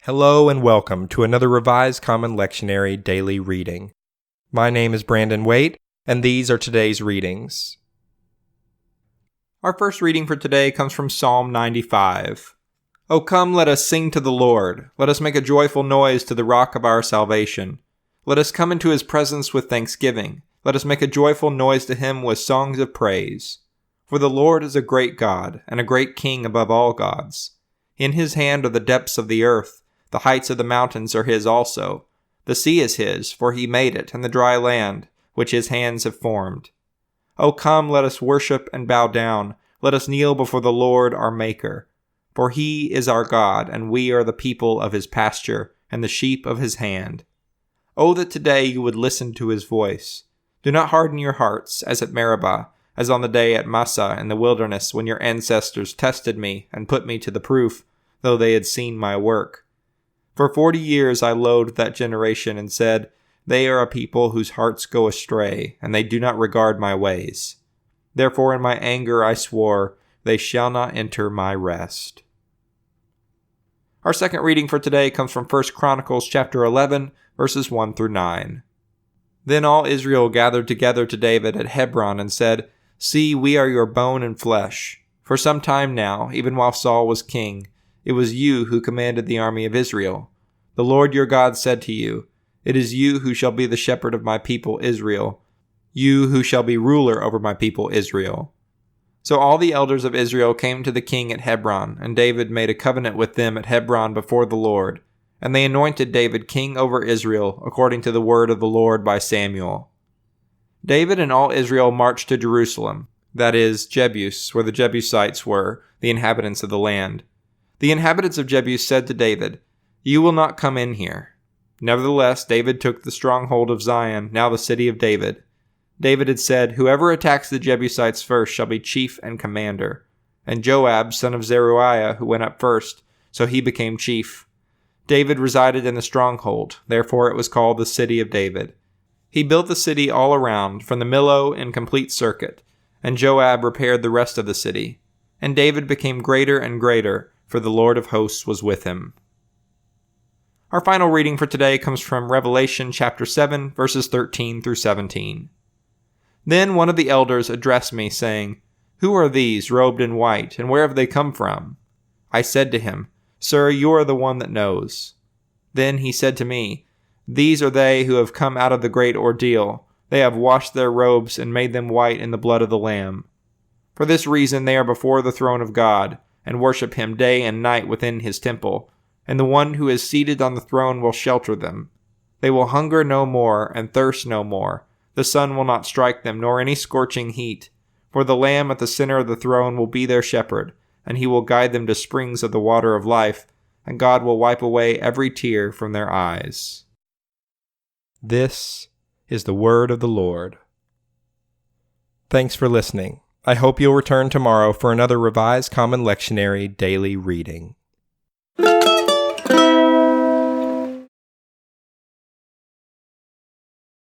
Hello and welcome to another Revised Common Lectionary daily reading. My name is Brandon Waite, and these are today's readings. Our first reading for today comes from Psalm 95. O come, let us sing to the Lord. Let us make a joyful noise to the rock of our salvation. Let us come into his presence with thanksgiving. Let us make a joyful noise to him with songs of praise. For the Lord is a great God, and a great King above all gods. In his hand are the depths of the earth. The heights of the mountains are his also. The sea is his, for he made it, and the dry land, which his hands have formed. O come, let us worship and bow down. Let us kneel before the Lord our Maker. For he is our God, and we are the people of his pasture, and the sheep of his hand. O that today you would listen to his voice. Do not harden your hearts, as at Meribah, as on the day at Massah in the wilderness, when your ancestors tested me and put me to the proof, though they had seen my work. For 40 years I loathed that generation and said, They are a people whose hearts go astray, and they do not regard my ways. Therefore in my anger I swore, They shall not enter my rest. Our second reading for today comes from 1 Chronicles chapter 11, verses 1 through 9. Then all Israel gathered together to David at Hebron and said, See, we are your bone and flesh. For some time now, even while Saul was king, it was you who commanded the army of Israel. The Lord your God said to you, It is you who shall be the shepherd of my people Israel, you who shall be ruler over my people Israel. So all the elders of Israel came to the king at Hebron, and David made a covenant with them at Hebron before the Lord, and they anointed David king over Israel, according to the word of the Lord by Samuel. David and all Israel marched to Jerusalem, that is, Jebus, where the Jebusites were, the inhabitants of the land. The inhabitants of Jebus said to David, You will not come in here. Nevertheless, David took the stronghold of Zion, now the city of David. David had said, Whoever attacks the Jebusites first shall be chief and commander. And Joab, son of Zeruiah, who went up first, so he became chief. David resided in the stronghold, therefore it was called the city of David. He built the city all around, from the Millo in complete circuit, and Joab repaired the rest of the city. And David became greater and greater, for the Lord of hosts was with him. Our final reading for today comes from Revelation chapter 7, verses 13 through 17. Then one of the elders addressed me, saying, Who are these robed in white, and where have they come from? I said to him, Sir, you are the one that knows. Then he said to me, These are they who have come out of the great ordeal. They have washed their robes and made them white in the blood of the Lamb. For this reason they are before the throne of God, and worship him day and night within his temple, and the one who is seated on the throne will shelter them. They will hunger no more and thirst no more. The sun will not strike them, nor any scorching heat. For the Lamb at the center of the throne will be their shepherd, and he will guide them to springs of the water of life, and God will wipe away every tear from their eyes. This is the word of the Lord. Thanks for listening. I hope you'll return tomorrow for another Revised Common Lectionary daily reading.